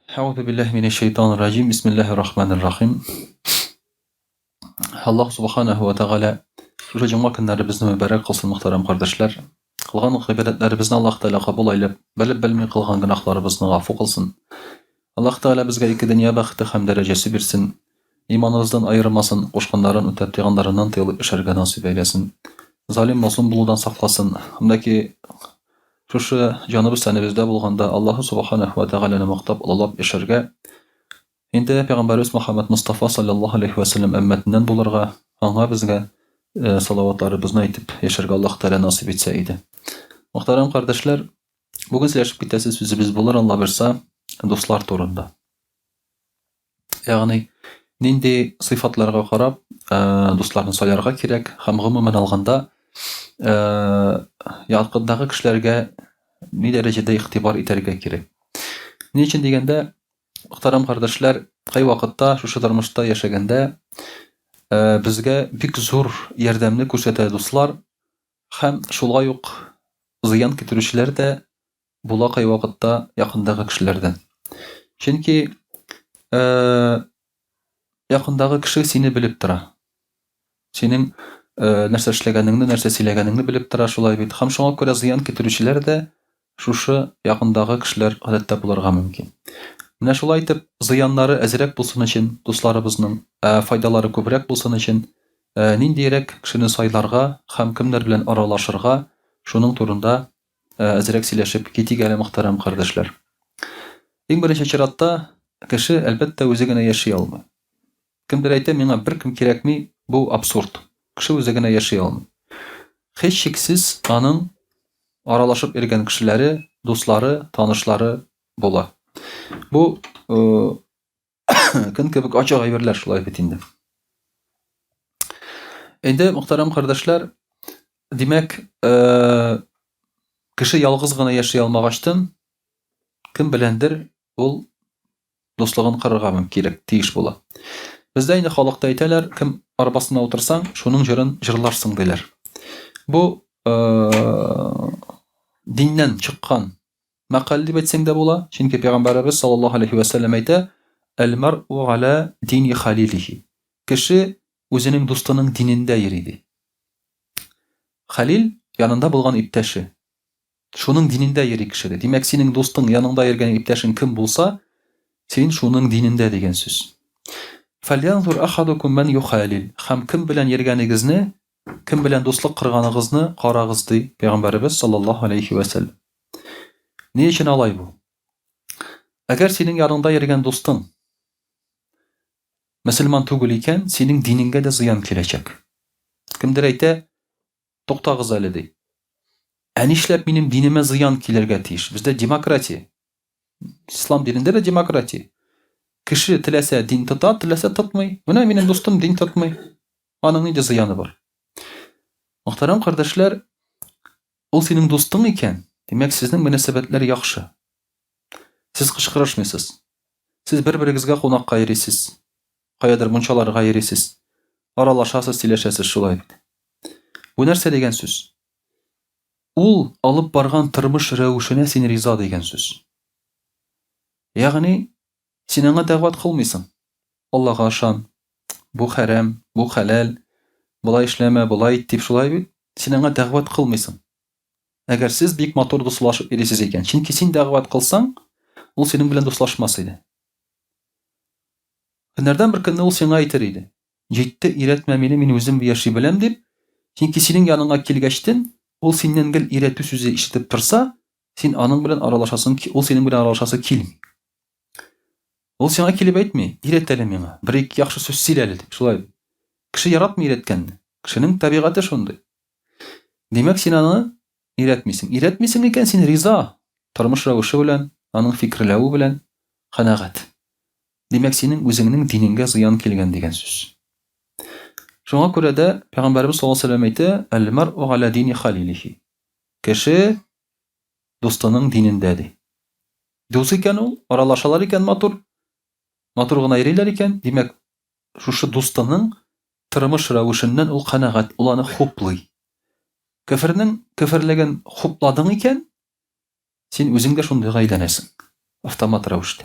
أعوذ بالله من الشيطان الرجيم بسم الله الرحمن الرحيم Alloh subhanahu va taala shu juma kunlari bizni muborak qilsin muhtaram qardoshlar. Qilgan ibodatlarimizni Alloh taolo qabul aylab, bilib bilmay qilgan gunohlarimizni afv qilsin. Alloh taolo bizga ikki dunyo baxti ham darajasi bersin. Iymonimizdan ayirmasin, qo'shqonlarin o'tab teg'anlaridan tiyilib isharga nasib eylesin. Zalim mazlum buludan saqlasin. Hamdaki shu janibimiz tanibizda bo'lganda Alloh subhanahu va taolani maqtab ulug'lab isharga endi payg'ambarimiz Muhammad Mustafa sallallohu alayhi va sallam ummatidan bo'larga, anga bizga salovatlarimizni aytib yasharga Alloh taolo nasib etsa edi. Muhtaram qardoshlar, bugun sizlashib ketasiz biz bo'lar Alloh bersa do'stlar turunda. Ya'ni nindi sifatlarga qarab do'stlarni saylarga kerak, ham umuman olganda yaqindagi kishilarga ne darajada e'tibor etarga kerak. Nima uchun deganda, muhtaram qardoshlar, qay vaqtda shu turmushda yashaganda bizga bik zo'r yordamni ko'rsatadi do'stlar, ham shulga yo'q ziyon keltiruvchilar da bular qay vaqtda yaqindagi kishilardan. Chunki yaqindagi kishi seni bilib tura. Sening narsa ishlaganingni, narsa siylaganingni bilib tura, shulay bit. Ham shunga ko'ra ziyon keltiruvchilar da shu yaqindagi kishilar odatda bularga mumkin. Менә шулай итеп, зыяннары әзрәк булсын өчен, дусларыбызның файдалары күбрәк булсын өчен, ниндирәк кешене сайларга һәм кемнәр белән аралашырга, шуның турында әзрәк сөйләшеп китик әле мөхтәрәм кардәшләр. Иң беренче чиратта кеше әлбәттә үзе генә яши алмый. Кемдер әйтә, миңа беркем кирәкми, бу абсурд. Кеше үзе генә яши алмый. Һеч шиксез аның аралашып йөргән кешеләре, дуслары, танышлары була. Bu kün kebek açık ayberler şulay bit indi. Endi muhtaram kardeşler, demek kişi yalgız gına yaşay almagaçtan kim bilendir ol dostluğun kırırga mümkin tiyiş bola. Bizde endi halkta aytalar, kim arabasına otursan şunun jırın jırlarsın deyler. Bu dinden çıkkan maqal deb aytsang da bo'la. Chunki payg'ambarimiz sallallohu alayhi va sallam aytadi: "Al-mar'u ala dini khalilihi." Kishi o'zining do'stining dinida yuridi. Khalil yanında bo'lgan iptashi. Shuning dinida yuri kishi. Demak, sening do'sting yanında yurgan iptashing kim bo'lsa, sen shuning dinida degan so'z. Falyanzur ahadukum man yukhalil. Ham kim bilan yurganingizni, kim bilan do'stlik qilganingizni qarag'iz deydi payg'ambarimiz sallallohu alayhi va sallam. Ne için alay bu? Eğer senin yanında yürüyen dostun Müslüman tugul iken senin dinine de ziyan gelecek. Kimdir ayta, to'xtag'iz ali dey. Ani ishlab benim dinime ziyan kelerge tiyish. Bizde demokratiya. İslam dininde de demokratiya. Kishi tilasa din tutar, tilasa tutmay. Buna benim dostum din tutmay. Onun ne ziyanı var? Muhtaram kardeşler, o senin dostun iken demek sizning münasebetler yaxşı. Siz qışqırışmısınız. Siz bir-biringizga qonaqqa yurisiz. Qayadır munchalarga yurisiz. Aralashasiz, silashasiz shulay. Bu narsa degan so'z. Ul olib borgan turmush ravishine sen rizo degan so'z. Ya'ni sen unga da'vat qilmaysan. Allohga ishon. Bu haram, bu halal. Bulay ishlama, bulay deb shulay bit. Sen unga da'vat qilmaysan. Eğer siz büyük motor dostlaşıp irisiz eken, çünkü sen da'vat kılsan, o senin bilen dostlaşmasıydı. Nereden bir kınna o sana aytır idi. Ciddi iretmemeni men özüm bir yaşay bilem dep, çünkü senin yanına kelgeçtin, o senden gel iretü sözü işitip tursa, sen anın bilen aralaşasın ki, o senin bilen aralaşası kilmi. O sana kelip aytmay, ireteli mena, bir iki yaxşı söz sileli dep, şulay. Kişi yaratmay iretkenni. Kişinin tabiatı şunday. Demek sen anı İretmisin. İretmisin iken sen riza. Turmuş ravışı bilen, anın fikirlevi bilen qanagat. Demek senin özüңнең diningga ziyan kelgen degan söz. Şuna göre de Peygamberimiz sallallahu aleyhi ve sellem aytdı: "El-mar'u ala dini khalilihi." Kişi dostunun dinindedir. Dost iken ol, aralaşalar iken matur gına yeriler iken, demek şu dostunun turmuş ravışından ol qanagat, ulanı xoplay. Küfürнең küfürlegen hopladın iken sen özüңдә шундый гайданасың. Автомат рәвештә.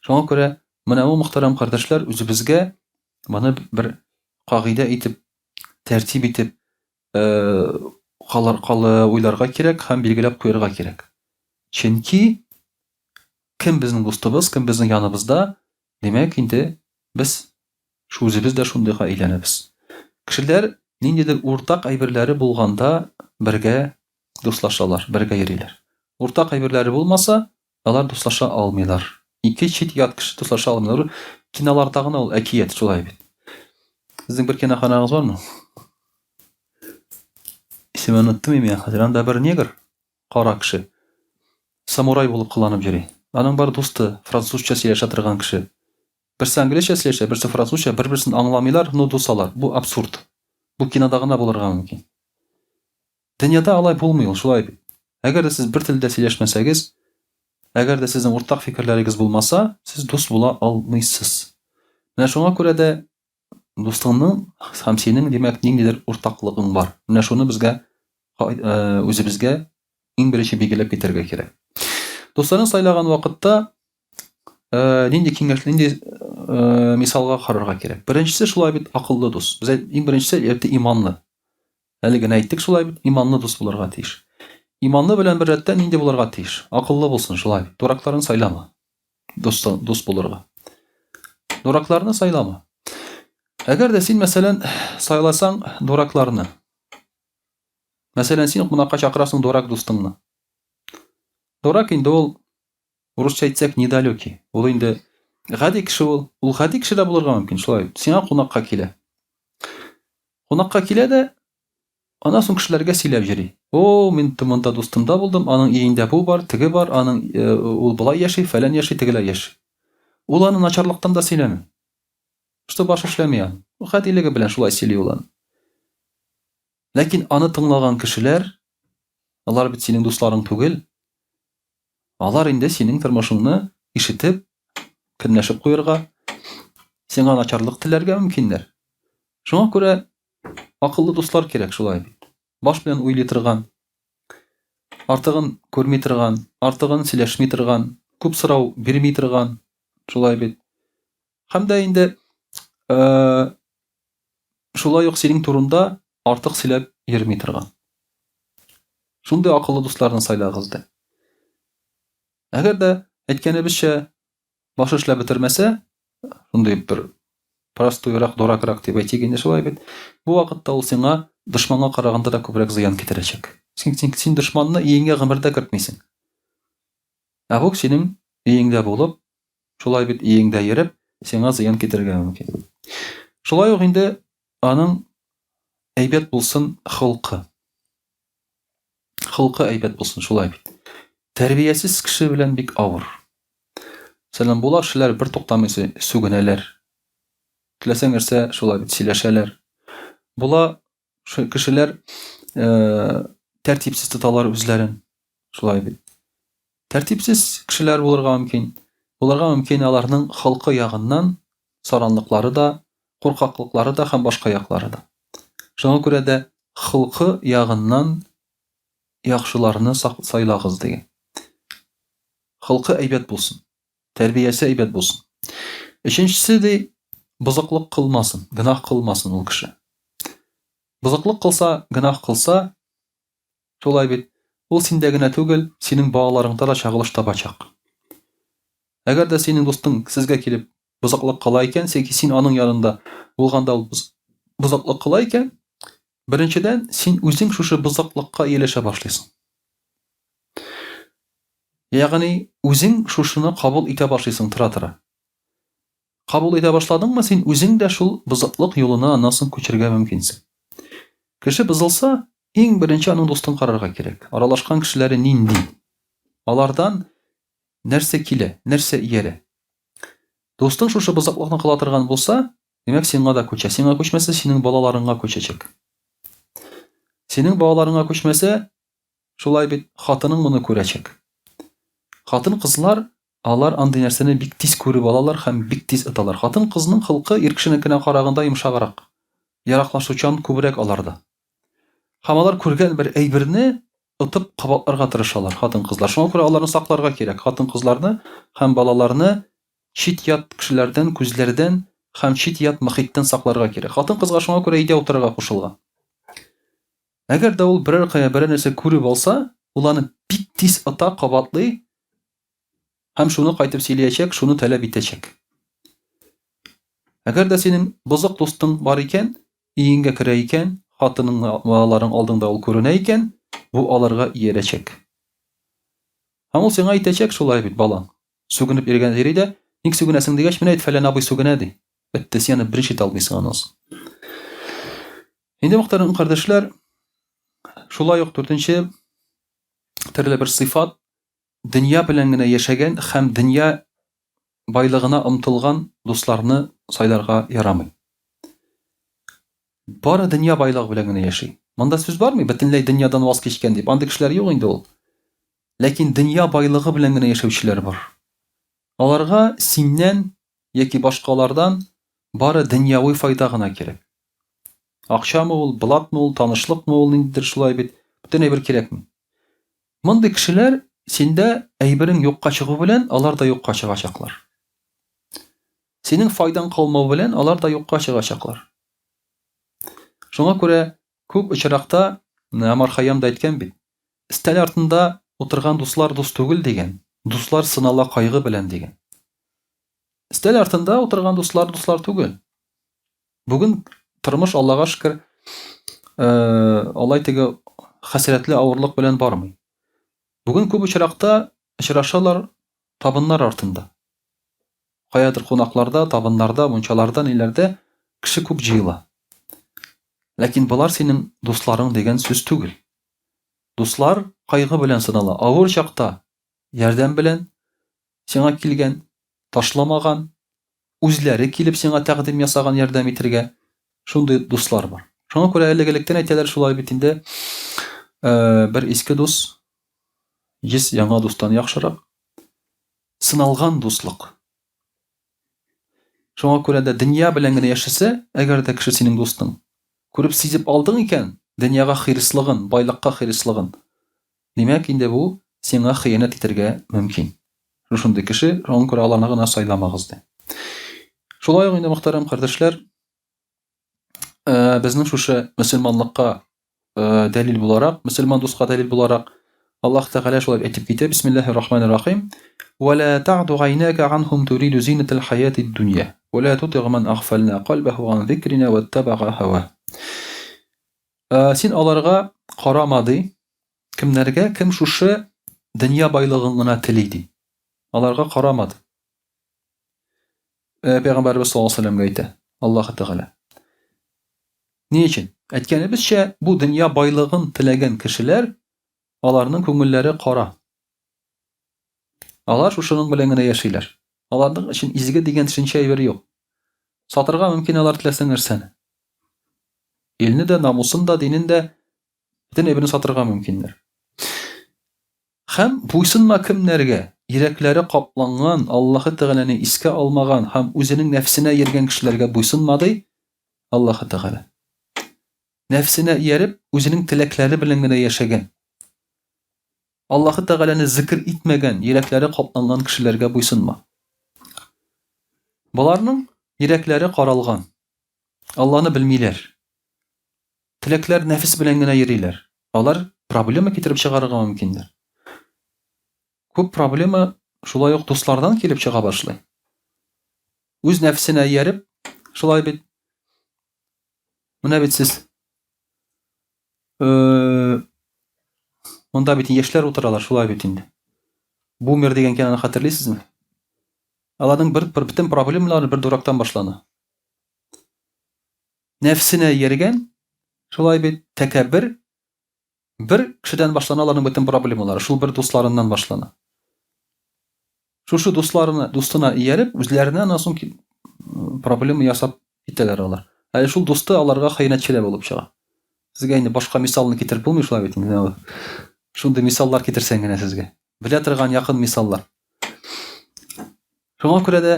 Шуңа күрә менә ул мөхтәрәм кардәшләр үзебезгә моны бер кагыйдә итеп, тәртип итеп, калы уйларга кирәк һәм билгеләп куярга кирәк. Чөнки кем безнең дустыбыз, кем безнең яныбызда, демәк инде без үзебез дә шундыйга әйләнәбез. Кешеләр ниндидер уртак әйберләре булганда бергә дуслашалар, бергә йөриләр. Уртак әйберләре булмаса, алар дуслаша алмыйлар. Ике чит ят кеше дуслаша алмыйлар. Киноларда гына ул әкият шулай бит. Сезнең бер киноханагыз бармы? Исемен оттым мин хәзер. Анда бер негр, кара кеше, самурай булып кыланып йөри. Аның бар дусты, французча сөйләшә торган кеше. Берсе английча сөйләшә, берсе французча, бер-берсен аңламыйлар, но дусалар. Бу абсурд. Бу кинода гына булырга мөмкин. Дөньяда алай булмый ул, шулай бит. Әгәр дә сез бер телдә сөйләшмәсәгез, әгәр дә сезнең уртак фикерләрегез булмаса, сез дус була алмыйсыз. Менә шуңа күрә дә дустыңның һәм синең димәк ниндидер уртаклыгың бар. Менә шуны безгә үзебезгә иң беренче билгеләп китәргә кирәк. Дусларын сайлаган вакытта нинди киңәш, нинди мисалга карарга кирәк. Беренчесе шулай бит акыллы дус. Без иң беренчесе иманлы. Әле генә әйттек шулай бит, иманлы дус булырга тиеш. Иманлы белән бер рәттә нинди булырга тиеш? Акыллы булсын шулай. Дуракларын сайлама. Дус булырга. Дуракларны сайлама. Әгәр дә син мәсәлән сайласаң дуракларны. Мәсәлән, син кунакка чакырасың дурак дустыңны. Дурак инде ул урысча әйтсәк недалёкий. Ул инде гади кеше ул. Ул гади кеше дә булырга мөмкин шулай. Сиңа кунакка килә. Кунакка килә дә аннан соң кешеләргә сөйләп йөри. О, мин тумында дустымда булдым, аның өендә бу бар, теге бар, аның ул булай яши, фәлән яши, тегеләр яши. Ул аны начарлыктан да сөйләми. Что баш эшләми аны. Гадилеге белән шулай сөйли ул аны. Ләкин аны тыңлаган кешеләр, алар бит синең дусларың түгел. Алар инде синең тормышыңны ишетеп, көнләшеп куярга, сиңа начарлык теләргә мөмкиннәр. Шуңа күрә акыллы дуслар кирәк шулай бит. Баш белән уйлый торган, артыгын күрми торган, артыгын сөйләшми торган, күп сорау бирми торган, шулай бит. Һәм дә инде шулай ук синең турында артык сөйләп йөрми торган. Шундый акыллы дусларны сайлагыз да. Әгәр дә әйткәнебезчә баш эшләп бетермәсә, шундый бер простойрак, дуракрак дип әйтик инде шулай бит. Бу вакытта ул сиңа дошманга караганда да күбрәк зыян китерәчәк. Син дошманны өеңгә гомердә кертмисең. Ә бу синең өеңдә булып, шулай бит өеңдә йөреп, сиңа зыян китергә мөмкин. Шулай ук инде аның әйбәт булсын хылкы. Хылкы әйбәт булсын шулай бит. Тәрбиясез кеше белән бик авыр. Мәсәлән, булар кешеләр бер туктамый сүгенәләр. Теләсәң нәрсә шулай бит сөйләшәләр. Була кешеләр тәртипсез тоталар үзләрен. Шулай бит. Тәртипсез кешеләр булырга мөмкин. Булырга мөмкин аларның хылкы ягыннан саранлыклары да, куркаклыклары да һәм башка яклары да. Шуңа күрә дә хылкы ягыннан яхшыларны сайлагыз дигән. Хылкы әйбәт булсын. Тәрбиясе әйбәт булсын. Өченчесе ди бузыклык кылмасын, гынах кылмасын ул кеше. Бузыклык кылса, гынах кылса, шулай бит, ул синдә генә түгел, синең балаларыңда да чагылыш табачак. Әгәр дә синең дустың сезгә килеп бузыклык кыла икән, син аның янында булганда ул бузыклык кыла икән, беренчедән син үзең шушы бузыклыкка ияләшә башлыйсың. Ягъни үзең шушыны кабул итә башлыйсың тора-тора. Кабул итә башладыңмы, син үзең дә шул бузыклык юлына аннан соң күчәргә мөмкинсең. Кеше бузылса, иң беренче аның дустын карарга кирәк. Аралашкан кешеләре нинди? Алардан нәрсә килә, нәрсә иярә? Дустың шушы бузыклыкны кыла торган булса, демәк сиңа да күчә. Сиңа күчмәсә, синең балаларыңа күчәчәк. Синең балаларыңа күчмәсә, шулай бит хатының моны күрәчәк. Хатын кызлар, алар андый нәрсәне бик тиз күреп алалар һәм бик тиз италар. Хатын кызның хылкы ир кешенекенә караганда йомшаграк. Яраклашучан күбрәк аларда. Һәм алар күргән бер әйберне итеп кабатларга тырышалар хатын кызлар. Шуңа күрә аларны сакларга кирәк. Хатын кызларны һәм балаларны чит ят кешеләрдән, күзләрдән һәм чит ят мөхиттән сакларга кирәк. Хатын-кызга шуңа күрә өйдә утырырга кушылган. Әгәр дә ул берәр нәрсә күреп алса, ул аны бик тиз ота, кабатлый һәм шуны кайтып сөйләячәк, шуны таләп итәчәк. Әгәр дә синең бозык дустың бар икән, өеңгә керә икән, хатының, балаларың алдында ул күренә икән, бу аларга иярәчәк. Һәм ул сиңа әйтәчәк шулай бит, балаң. Сүгенеп йөргән җирдә, ник сүгенәсең дигәч, менә әйт, фәлән абый сүгенә ди. Бетте, син аны беренче талмыйсың анысы. Инде мөхтәрәм кардәшләр, шулай ук 4нче төрле бер сыйфат дөнья белән генә яшәгән һәм дөнья байлыгына омтылган дусларны сайларга ярамый. Бары дөнья байлыгы белән генә яши. Монда сүз бармы? Бөтенләй дөньядан ваз кечкән дип. Андый кешеләр юк инде ул. Ләкин дөнья байлыгы белән генә яшәүчеләр бар. Аларга синнән яки башкалардан бары дөньяви файда гына кирәк. Акчамы ул, блатмы ул, танышлыкмы ул, ниндидер шулай бит. Бөтен әйбер кирәкми. Мондый кешеләр синдә әйберең юкка чыгу белән, алар да юкка чыгачаклар. Синең файдаң калмау белән, алар да юкка чыгачаклар. Шуңа күрә күп очракта Амар Хайям да әйткән бит. Истәл артында утырган дуслар дус түгел дигән. Дуслар сынала кайгы белән дигән. Истәл артында утырган дуслар түгел. Бүген тормыш, Аллага шөкер, алай теге хәсрәтле авырлык белән бармый. Бүген күп очракта очрашалар табыннар артында. Каядыр кунакларда, табыннарда, мунчаларда, ниләрдә кеше күп җыела. Ләкин булар синең дусларың дигән сүз түгел. Дуслар кайгы белән сынала. Авыр чакта ярдәм белән сиңа килгән, ташламаган, үзләре килеп сиңа тәкъдим ясаган ярдәм итәргә шундый дуслар бар. Шуңа күрә элек-электән әйтәләр шулай бит инде. Бер иске дус 100 яңа дустан яхшырак. Сыналган дуслык. Шуңа күрә дә дөнья белән генә яшәсә, әгәр дә кеше синең дустың күреп сизеп алдың икән, дөньяга хирислыгын, байлыкка хирислыгын. Димәк, инде бу сиңа хыянат итәргә мөмкин. Шундый кеше, шуңа күрә аларны гына сайламагыз ди. Шулай ук инде мөхтәрәм кардәшләр, безнең шушы мөселманлыкка дәлил буларак, мөселман дуска дәлил буларак Аллаһ Тәгалә шулай әйтеп китә: Бисмиллаһир-рахманир-рахим. Ва ла та'ду гайнака анхум туриду зинатал хаятид дунья. Ва ла тутигъ ман агфална qalbahu an zikrina wattaba'a hawa. Син аларга карамады. Кемнәргә? Кем шушы дөнья байлыгын гына тели ди. Аларга карамады. Пәйгамбәрбез саллаллаһу алейһи ва сәлләмгә әйтә Аллаһ Тәгалә. Ни өчен? Әйткәнебезчә, бу дөнья байлыгын теләгән кешеләр, аларның күңелләре кара. Алар шушының белән генә яшиләр. Аларның өчен изге дигән төшенчә әйбер юк. Сатырга мөмкин алар теләсә нәрсәне. Илне дә, намусын да, динен дә бөтен әйберне сатырга мөмкиннәр. Һәм буйсынма кемнәргә? Йөрәкләре капланган, Аллаһ Тәгаләне искә алмаган һәм үзенең нәфсенә йөргән кешеләргә буйсынмады Аллаһ Тәгалә. Нәфсенә ияреп, үзенең теләкләре белән генә яшәгән. Аллаһ Тәгаләне зикр итмәгән, йөрәкләре капланган кешеләргә буйсынма. Буларның йөрәкләре каралган. Аллаһны белмиләр. Теләкләр нәфс белән генә йөриләр. Алар проблема китереп чыгарырга мөмкиндер. Күп проблема шулай ук дуслардан килеп чыга башлый. Үз нәфсенә ияреп, шулай бит. Менә бит сез монда бит яшьләр утыралар, шулай бит инде. Бумер дигән киноны хәтерлисезме? Аларның бөтен проблемалары бер дурактан башлана. Нәфсенә ияргән, шулай бит тәкәббер бер кешедән башлана аларның бөтен проблемалары, шул бер дусларыннан башлана. Шушы дустына ияреп, үзләренә насун проблема ясап китәләр алар. Әле шул дусты аларга хыянәтчеләр булып чыга. Сезгә инде башка мисалны китереп булмый шулай бит инде. Шундый мисаллар китерсәң генә сезгә. Белә торган якын мисаллар. Шуңа күрә дә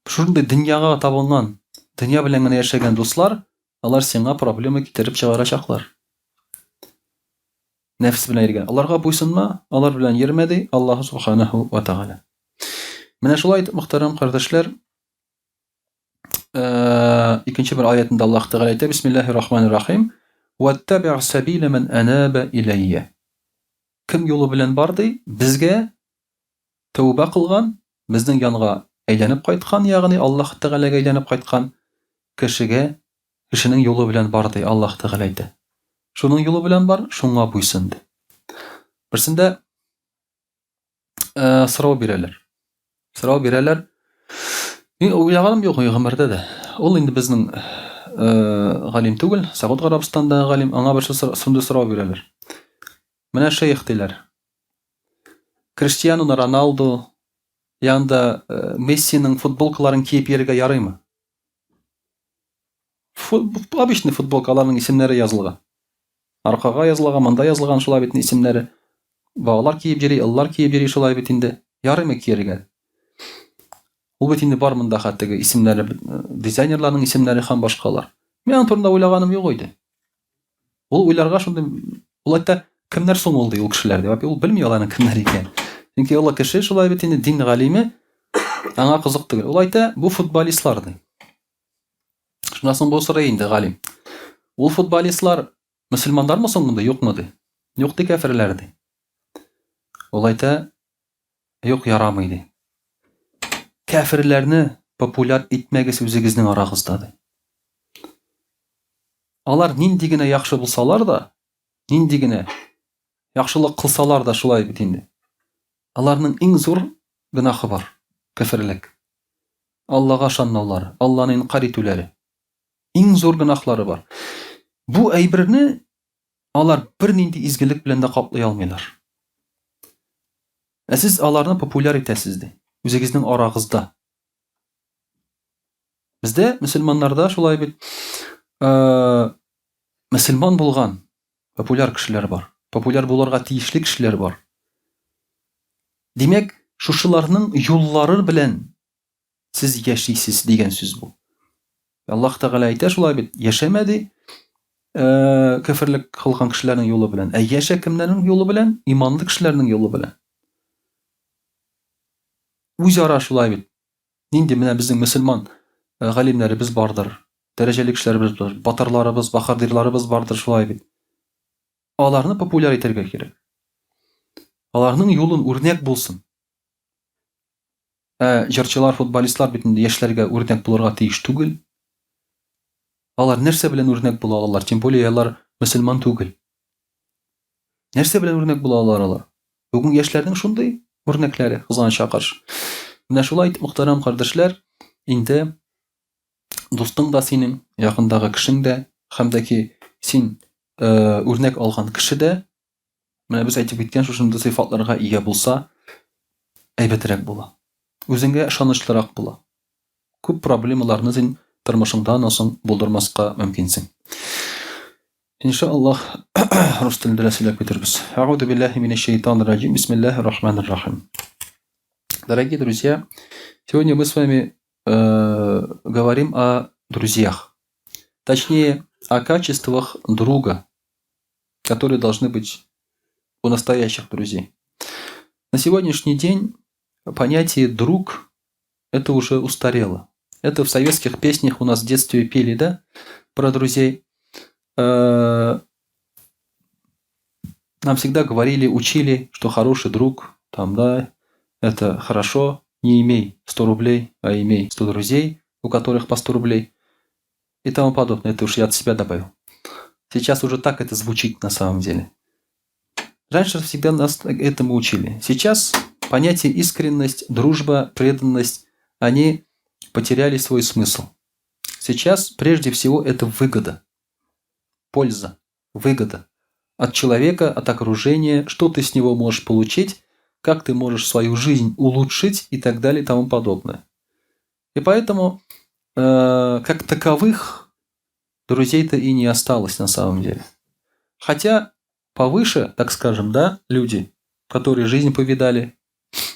шундый дөньяга табынган, дөнья белән генә яшәгән дуслар, алар сиңа проблема китереп чыгарачаклар. Нәфс белән йөргән. Аларга буйсынма, алар белән йөрмәде Аллаһ Субханаһу ва Тәгалә. Менә шулай итеп, мөхтәрәм кардәшләр, икенче бер аятында Аллаһ Тәгалә әйтә: Бисмиллаһир-рахманир-рахим. Ваттаби' сабила ман анаба иlayya. Кем юлы белән бар ди? Безгә тәүбә кылган, безнең янга әйләнеп кайткан, ягъни Аллаһ Тәгаләгә әйләнеп кайткан кешенең юлы белән бар ди, Аллаһ Тәгалә әйтә. Шуның юлы белән бар, шуңа буйсын ди. Берсендә сорау бирәләр. Сорау бирәләр. Мин уйлаганым юк гомердә дә. Ул инде безнең галим түгел, Сауд Арабстанда галим, аңа бер шундый сорау бирәләр. Менә шейх диләр. Криштиану Роналду янда Мессиның футболкаларын киеп йөрергә ярыймы? Обычный футболкаларның исемнәре язылган. Аркага язылган, монда язылган шулай бит исемнәре. Балалар киеп йөри, ыллар киеп йөри шулай бит инде. Ярыймы киергә? Ул бит инде бар монда хәттәге исемнәре, дизайнерларның исемнәре һәм башкалар. Мин аны турында уйлаганым юк иде. Ул уйларга шундый, ул әйтә, кемнәр соң ул ди ул кешеләр дип. Ул белми аларның кемнәр икән. Чөнки ул кеше шулай бит инде дин галиме, аңа кызык түгел. Ул әйтә, бу футболистлар ди. Шуннан соң бу сорый инде галим. Ул футболистлар мөселманнармы соң монда, юкмы ди? Юк ди, кафирләр ди. Ул әйтә, юк, ярамый ди. Кафирләрне популяр итмәгез үзегезнең арагызда ди. Алар нинди генә яхшы булсалар да, нинди генә яхшылык кылсалар да шулай бит инде. Аларның иң зур гынахы бар, кафирлек. Аллага ышанмаулары, Алланы инкар итүләре. Иң зур гынахлары бар. Бу әйберне алар бер нинди изгелек белән дә каплый алмыйлар. Сез аларны популяр итәсез ди, үзегезнең арагызда. Бездә мөселманнарда шулай бит мөселман булган популяр кешеләр бар. Популяр булырга тиешле кешеләр бар. Димәк, шушыларның юллары белән сез яшисез дигән сүз бу. Аллаһ Тәгалә әйтә шулай бит, яшәмә ди кафирлек кылган кешеләрнең юлы белән. Яшә кемнәрнең юлы белән? Иманлы кешеләрнең юлы белән. Үзара шулай бит. Нинди менә безнең мөселман галимнәребез бардыр, дәрәҗәле кешеләребез бар, батырларыбыз, баһадирларыбыз бардыр шулай бит. Аларны популяр итәргә кирәк. Аларның юлын үрнәк булсын. Җырчылар, футболистлар бит инде яшьләргә үрнәк булырга тиеш түгел. Алар нәрсә белән үрнәк була алалар? Тем более алар мөселман түгел. Нәрсә белән үрнәк була алар? Бүген яшьләрнең шундый үрнәкләре кызганычка каршы. Менә шулай итеп, мөхтәрәм кардәшләр, инде дустың да синең, якындагы кешең дә, һәм дә ки син үрнәк алган кеше дә, менә без әйтеп киткән шушындый сыйфатларга ия булса, әйбәтрәк була. Үзеңгә ышанычлырак була. Күп проблемаларны син тормышыңда соң булдырмаска мөмкинсең. Иншаллах, рус телендә сөйләп китербез. А'удhu billahi minash shaitanir rajim. Бисмиллаһир-рахманир-рахим. Дорогие друзья, сегодня мы с вами говорим о друзьях. Точнее, о качествах друга, которые должны быть у настоящих друзей. На сегодняшний день понятие «друг» это уже устарело. Это в советских песнях у нас в детстве пели, да, про друзей. Нам всегда говорили, учили, что хороший друг, там, да, это хорошо, не имей 100 рублей, а имей 100 друзей, у которых по 100 рублей и тому подобное. Это уж я от себя добавил. Сейчас уже так это звучит на самом деле. Раньше всегда нас этому учили. Сейчас понятие искренность, дружба, преданность, они потеряли свой смысл. Сейчас прежде всего это выгода, польза, выгода от человека, от окружения, что ты с него можешь получить, как ты можешь свою жизнь улучшить и так далее и тому подобное. И поэтому, как таковых, друзей-то и не осталось на самом деле. Хотя повыше, так скажем, да, люди, которые жизнь повидали,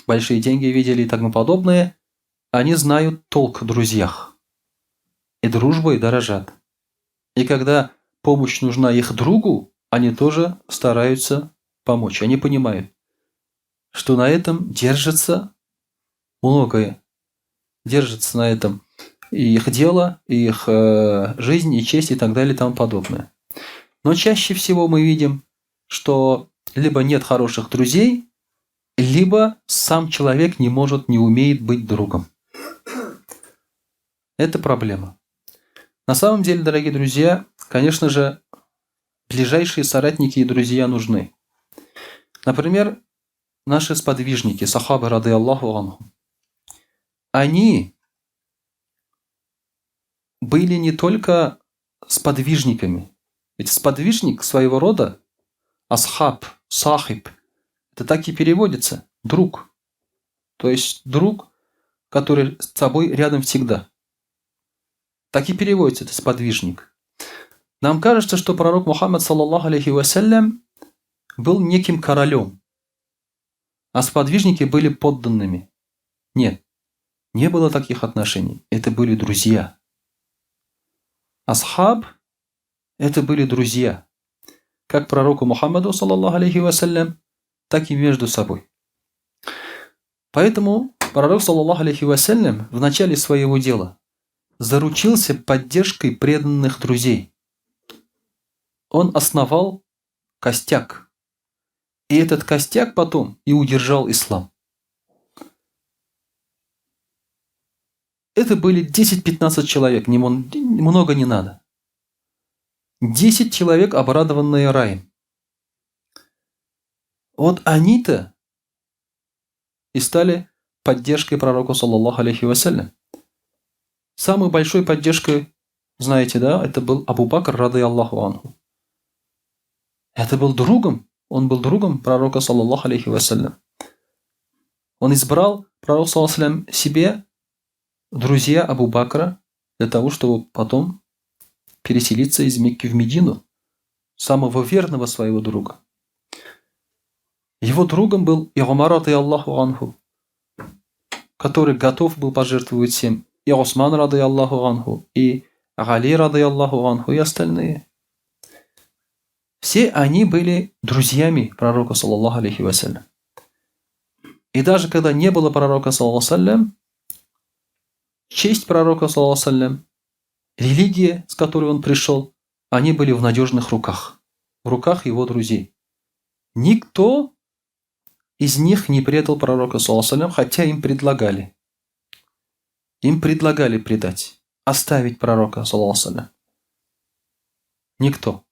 большие деньги видели и тому подобное, они знают толк в друзьях. И дружбой дорожат. И когда помощь нужна их другу, они тоже стараются помочь. Они понимают, что на этом держится многое держится на этом. И их дело, и их жизнь, и честь, и так далее, и тому подобное. Но чаще всего мы видим, что либо нет хороших друзей, либо сам человек не может, не умеет быть другом. Это проблема. На самом деле, дорогие друзья, конечно же, ближайшие соратники и друзья нужны. Например, наши сподвижники, сахабы, рады Аллаху анхум, они были не только сподвижниками. Ведь сподвижник своего рода, асхаб, сахиб, это так и переводится, друг. То есть друг, который с тобой рядом всегда. Так и переводится, это сподвижник. Нам кажется, что пророк Мухаммад, саллаллаху алейхи вассалям, был неким королем, а сподвижники были подданными. Нет, не было таких отношений. Это были друзья. Асхаб – это были друзья. Как пророку Мухаммаду, саллаллаху алейхи вассалям, так и между собой. Поэтому пророк, саллаллаху алейхи вассалям, в начале своего дела заручился поддержкой преданных друзей. Он основал костяк. И этот костяк потом и удержал ислам. Это были 10-15 человек, много не надо. 10 человек, обрадованные раем. Вот они-то и стали поддержкой пророка, саллаллаху алейхи вассалям. Самой большой поддержкой, знаете, да, это был Абу Бакр, рады Аллаху анху. Это был другом, он был другом пророка, саллаллаху алейхи вассалям. Он избрал пророк, саллаллаху алейхи вассалям, себе друзья Абу Бакра для того, чтобы потом переселиться из Мекки в Медину, самого верного своего друга. Его другом был и Умар, рады Аллаху анху, который готов был пожертвовать всем, и Усман, рады Аллаху анху, и Али, рады Аллаху анху, и остальные. Все они были друзьями пророка, саллаллаху алейхи вассалям. И даже когда не было пророка, саллаллаху алейхи вассалям, честь пророка, саллаллаху алейхи вассалям, религия, с которой он пришел, они были в надежных руках, в руках его друзей. Никто из них не предал пророка, саллаллаху алейхи вассалям, хотя им предлагали. Им предлагали предать, оставить пророка, саллаллаху алейхи вассалям. Никто.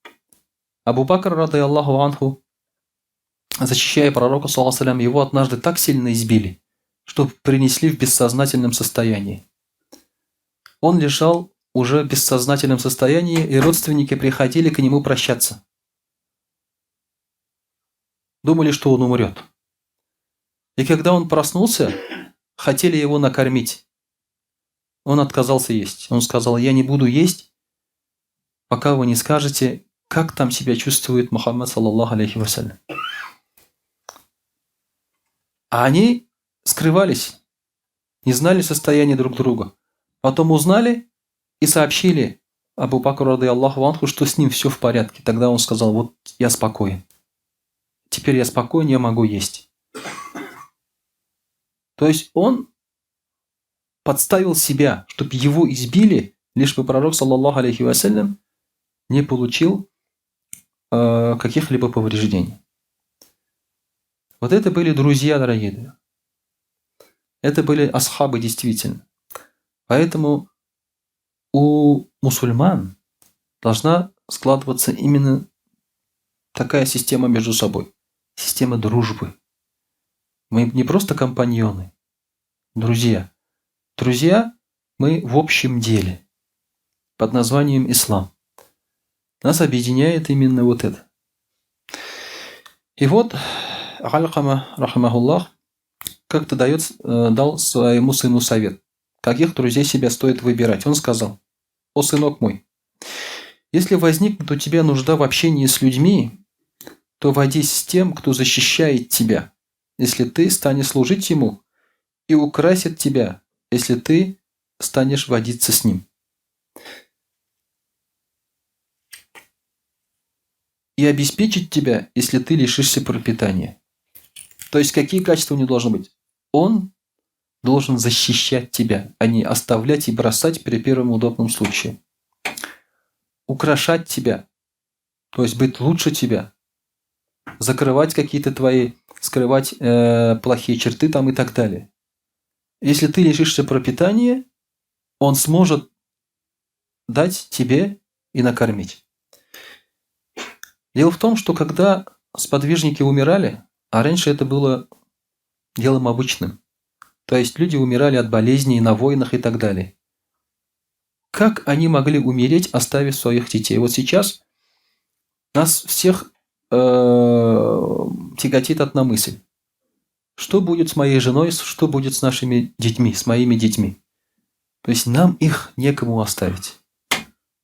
Абу Бакр, рады Аллаху анху, защищая пророка, саллаллаху алейхи вассалям, его однажды так сильно избили, что принесли в бессознательном состоянии. Он лежал уже в бессознательном состоянии, и родственники приходили к нему прощаться. Думали, что он умрет. И когда он проснулся, хотели его накормить. Он отказался есть. Он сказал: я не буду есть, пока вы не скажете, как там себя чувствует Мухаммад, саллаллаху алейхи вассалям. А они скрывались, не знали состояние друг друга. Потом узнали и сообщили Абу Бакру, рады Аллаху анху, что с ним все в порядке. Тогда он сказал: вот я спокоен. Теперь я спокоен, я могу есть. То есть он подставил себя, чтобы его избили, лишь бы пророк, саллаллаху алейхи вассалям, не получил каких-либо повреждений. Вот это были друзья, дорогие. Это были асхабы действительно. Поэтому у мусульман должна складываться именно такая система между собой. Система дружбы. Мы не просто компаньоны, друзья. Друзья мы в общем деле под названием ислам. Нас объединяет именно вот это. И вот Алькама, рахмахуллах, как-то дал своему сыну совет, каких друзей себе стоит выбирать. Он сказал: о, сынок мой, если возникнет у тебя нужда в общении с людьми, то водись с тем, кто защищает тебя, если ты станешь служить ему, и украсит тебя, если ты станешь водиться с ним. И обеспечить тебя, если ты лишишься пропитания. То есть какие качества у него должны быть? Он должен защищать тебя, а не оставлять и бросать при первом удобном случае. Украшать тебя, то есть быть лучше тебя, закрывать какие-то твои, скрывать плохие черты там и так далее. Если ты лишишься пропитания, он сможет дать тебе и накормить. Дело в том, что когда сподвижники умирали, а раньше это было делом обычным, то есть люди умирали от болезней на войнах и так далее. Как они могли умереть, оставив своих детей? Вот сейчас нас всех тяготит одна мысль. Что будет с моей женой, что будет с нашими детьми, с моими детьми? То есть нам их некому оставить.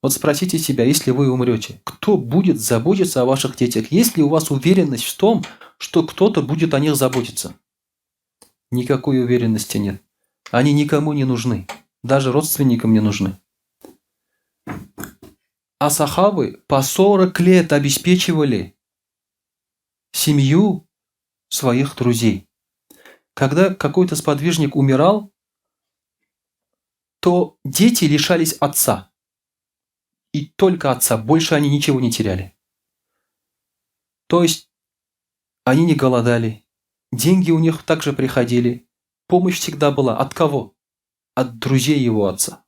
Вот спросите себя, если вы умрете, кто будет заботиться о ваших детях? Есть ли у вас уверенность в том, что кто-то будет о них заботиться? Никакой уверенности нет. Они никому не нужны. Даже родственникам не нужны. А сахабы по 40 лет обеспечивали семью своих друзей. Когда какой-то сподвижник умирал, то дети лишались отца. И только отца. Больше они ничего не теряли. То есть они не голодали. Деньги у них также приходили. Помощь всегда была. От кого? От друзей его отца.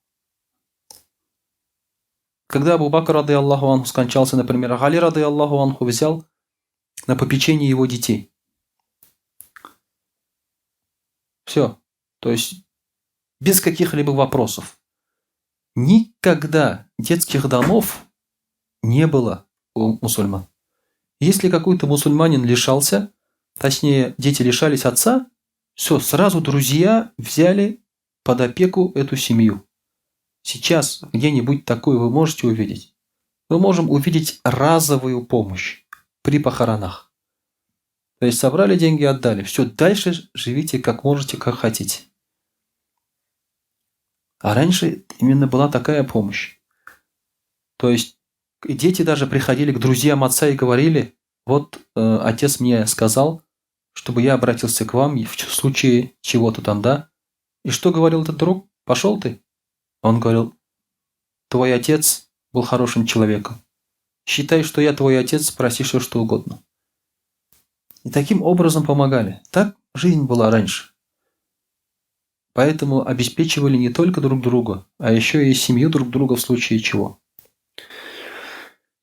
Когда Абу Бакр, рады Аллаху анху, скончался, например, Гали, рады Аллаху анху, взял на попечение его детей. Все. То есть без каких-либо вопросов. Никогда детских домов не было у мусульман. Если какой-то мусульманин лишался, точнее, дети лишались отца, все, сразу друзья взяли под опеку эту семью. Сейчас где-нибудь такое вы можете увидеть? Мы можем увидеть разовую помощь при похоронах. То есть собрали деньги, отдали. Все, дальше живите как можете, как хотите. А раньше именно была такая помощь. То есть дети даже приходили к друзьям отца и говорили, вот отец мне сказал, чтобы я обратился к вам в случае чего-то там, да? И что говорил этот друг? Пошел ты? Он говорил, твой отец был хорошим человеком. Считай, что я твой отец, проси все, что угодно. И таким образом помогали. Так жизнь была раньше. Поэтому обеспечивали не только друг друга, а еще и семью друг друга в случае чего.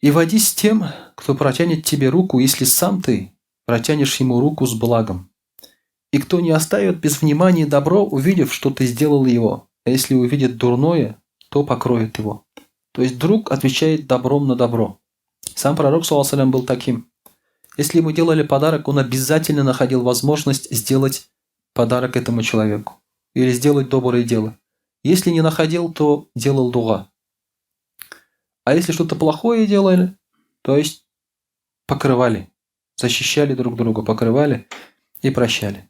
И водись с тем, кто протянет тебе руку, если сам ты протянешь ему руку с благом. И кто не оставит без внимания добро, увидев, что ты сделал его, а если увидит дурное, то покроет его. То есть друг отвечает добром на добро. Сам пророк, саллаллаху алейхи ва саллям, был таким. Если ему делали подарок, он обязательно находил возможность сделать подарок этому человеку. Или сделать доброе дело. Если не находил, то делал дуга. А если что-то плохое делали, то есть покрывали, защищали друг друга, покрывали и прощали.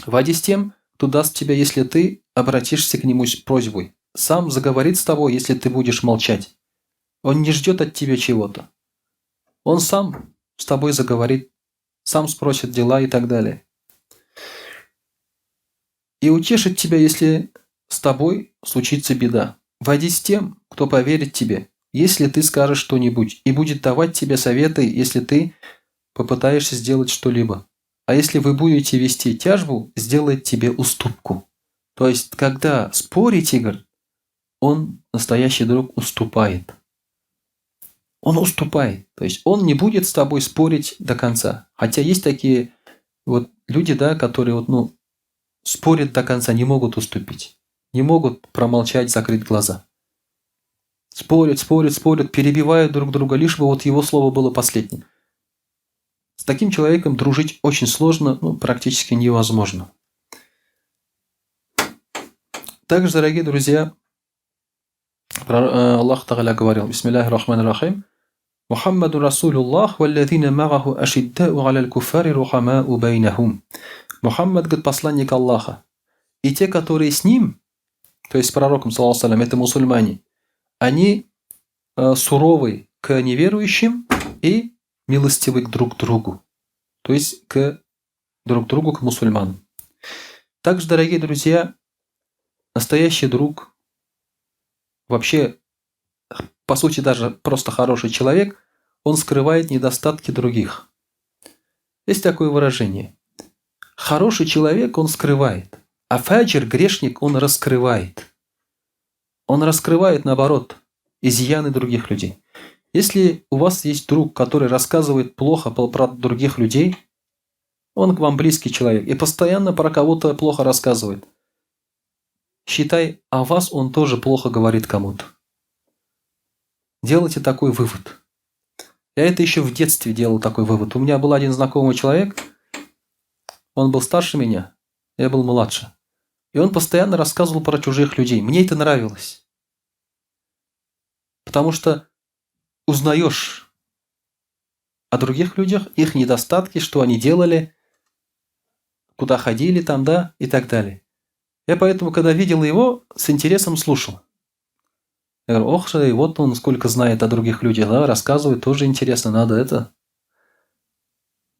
Води с тем, кто даст тебе, если ты обратишься к нему с просьбой. Сам заговорит с тобой, если ты будешь молчать. Он не ждет от тебя чего-то. Он сам с тобой заговорит, сам спросит дела и так далее. И утешит тебя, если с тобой случится беда. Води с тем, кто поверит тебе, если ты скажешь что-нибудь, и будет давать тебе советы, если ты попытаешься сделать что-либо. А если вы будете вести тяжбу, сделает тебе уступку. То есть, когда спорить, Игорь, он, настоящий друг, уступает. Он уступает. То есть, он не будет с тобой спорить до конца. Хотя есть такие вот люди, да, которые спорят до конца, не могут уступить. Не могут промолчать, закрыть глаза. Спорят, перебивают друг друга, лишь бы вот его слово было последним. С таким человеком дружить очень сложно, практически невозможно. Также, дорогие друзья, Аллах Тааля говорил, бисмиллахи рахмани рахим, Мухаммаду Расулуллах, валлазина магаху ашиддау аля аль-куфари рухамау байнахум. Мухаммад, говорит, посланник Аллаха. И те, которые с ним, то есть с пророком, саллаллаху алейхи ва саллям, это мусульмане, они суровы к неверующим и милостивы друг к другу. То есть к друг другу, к мусульманам. Также, дорогие друзья, настоящий друг, вообще, по сути, даже просто хороший человек, он скрывает недостатки других. Есть такое выражение. Хороший человек он скрывает, а фаджир, грешник, он раскрывает. Он раскрывает, наоборот, изъяны других людей. Если у вас есть друг, который рассказывает плохо про других людей, он к вам близкий человек и постоянно про кого-то плохо рассказывает, считай, о вас он тоже плохо говорит кому-то. Делайте такой вывод. Я это еще в детстве делал такой вывод. У меня был один знакомый человек, он был старше меня, я был младше. И он постоянно рассказывал про чужих людей. Мне это нравилось. Потому что узнаешь о других людях, их недостатки, что они делали, куда ходили там, да, и так далее. Я поэтому, когда видел его, с интересом слушал. Я говорю, ох, и вот он сколько знает о других людях, да, рассказывает, тоже интересно, надо это.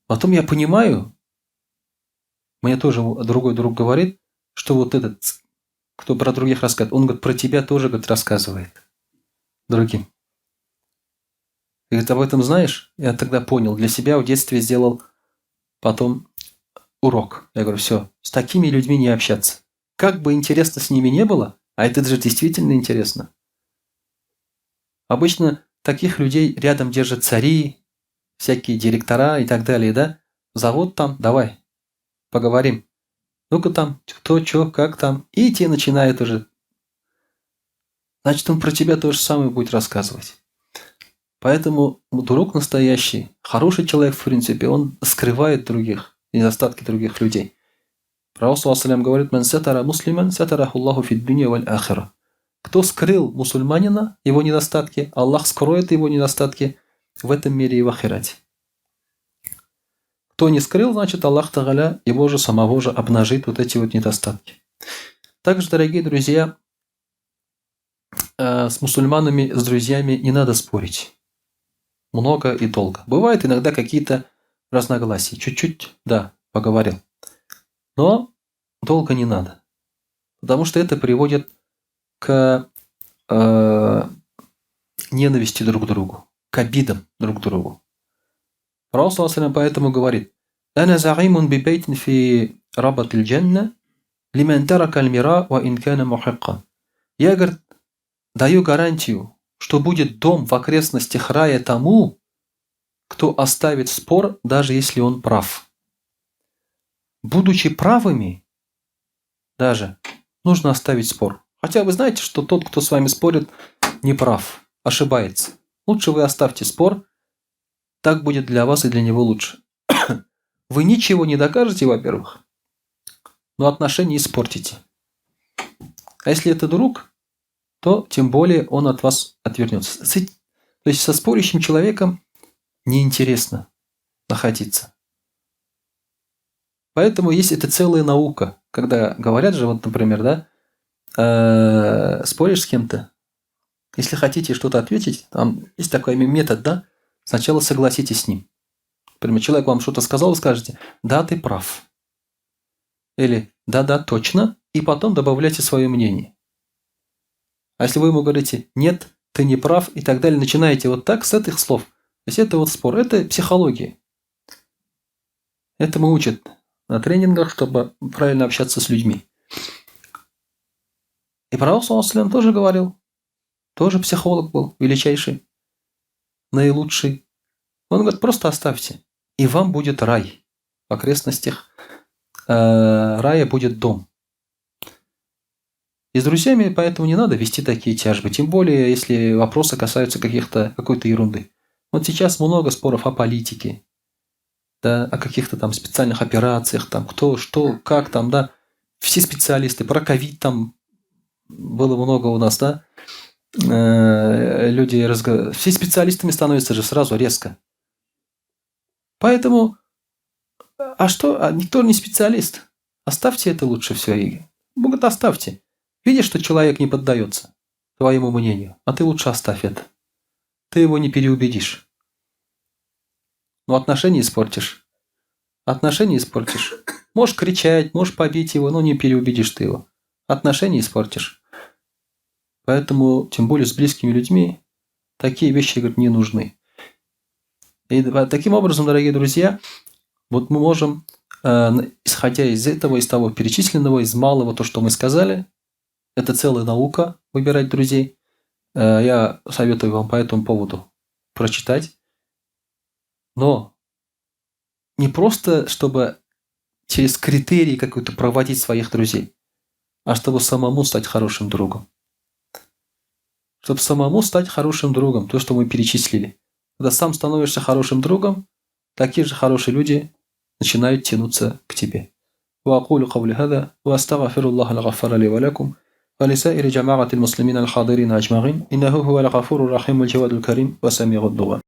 Потом я понимаю, мне тоже другой друг говорит, что вот этот, кто про других рассказывает, он, говорит, про тебя тоже, говорит, рассказывает другим. И говорит, об этом знаешь? Я тогда понял, для себя в детстве сделал потом урок. Я говорю, все, с такими людьми не общаться. Как бы интересно с ними не было, а это же действительно интересно. Обычно таких людей рядом держат цари, всякие директора и так далее, да? Завод там, давай, поговорим. Ну-ка там, кто, что, как там. И те начинают уже. Значит, он про тебя то же самое будет рассказывать. Поэтому друг настоящий, хороший человек, в принципе, он скрывает других, недостатки других людей. Пророк ﷺ говорит, «Ман сатара муслиман, сатараху Аллаху фид дунья валь ахира». Кто скрыл мусульманина, его недостатки, Аллах скроет его недостатки в этом мире и в ахирате. Кто не скрыл, значит, Аллах Тааля его же самого же обнажит вот эти вот недостатки. Также, дорогие друзья, с мусульманами, с друзьями не надо спорить. Много и долго. Бывают иногда какие-то разногласия. Чуть-чуть, да, поговорил. Но долго не надо. Потому что это приводит к ненависти друг к другу, к обидам друг к другу. Пророк ﷺ поэтому говорит: «Ана за'имун би бейтин фи рабатил джанна лиман тарака аль-мира ва ин кана мухикка». Я, говорит, даю гарантию, что будет дом в окрестностях рая тому, кто оставит спор, даже если он прав. Будучи правыми, даже нужно оставить спор. Хотя вы знаете, что тот, кто с вами спорит, не прав, ошибается. Лучше вы оставьте спор, так будет для вас и для него лучше. Вы ничего не докажете, во-первых, но отношения испортите. А если это друг, то тем более он от вас отвернется. То есть со спорящим человеком неинтересно находиться. Поэтому есть это целая наука. Когда говорят же, вот, например, да, споришь с кем-то, если хотите что-то ответить, там есть такой метод, да, сначала согласитесь с ним. Например, человек вам что-то сказал, вы скажете: да, ты прав. Или да, точно, и потом добавляйте свое мнение. А если вы ему говорите: нет, ты не прав, и так далее, начинаете вот так с этих слов. То есть это вот спор, это психология. Этому учат на тренингах, чтобы правильно общаться с людьми. И пророк ﷺ тоже говорил, тоже психолог был, величайший, наилучший. Он говорит: просто оставьте, и вам будет рай. В окрестностях рая будет дом. И с друзьями поэтому не надо вести такие тяжбы, тем более, если вопросы касаются какой-то ерунды. Вот сейчас много споров о политике, да, о каких-то там специальных операциях, там кто, что, как там, да. Все специалисты, про ковид там было много у нас, да. Люди разговаривают. Все специалистами становятся же сразу резко. Поэтому, никто не специалист. Оставьте это лучше все. И Бога оставьте. Видишь, что человек не поддается твоему мнению, а ты лучше оставь это. Ты его не переубедишь. Но отношения испортишь. Отношения испортишь. Можешь кричать, можешь побить его, но не переубедишь ты его. Отношения испортишь. Поэтому, тем более с близкими людьми, такие вещи, говорит, не нужны. И таким образом, дорогие друзья, вот мы можем, исходя из этого, из того перечисленного, из малого, то, что мы сказали, это целая наука выбирать друзей. Я советую вам по этому поводу прочитать. Но не просто, чтобы через критерии какой-то проводить своих друзей, а чтобы самому стать хорошим другом. Чтобы самому стать хорошим другом, то, что мы перечислили. Когда сам становишься хорошим другом, такие же хорошие люди начинают тянуться к тебе. وأقول قولي هذا وأستغفر الله الغفار لي ولكم ولسائر جماعة المسلمين الحاضرين أجمعين إنه هو الغفور الرحيم الجواد الكريم وسميع الدعاء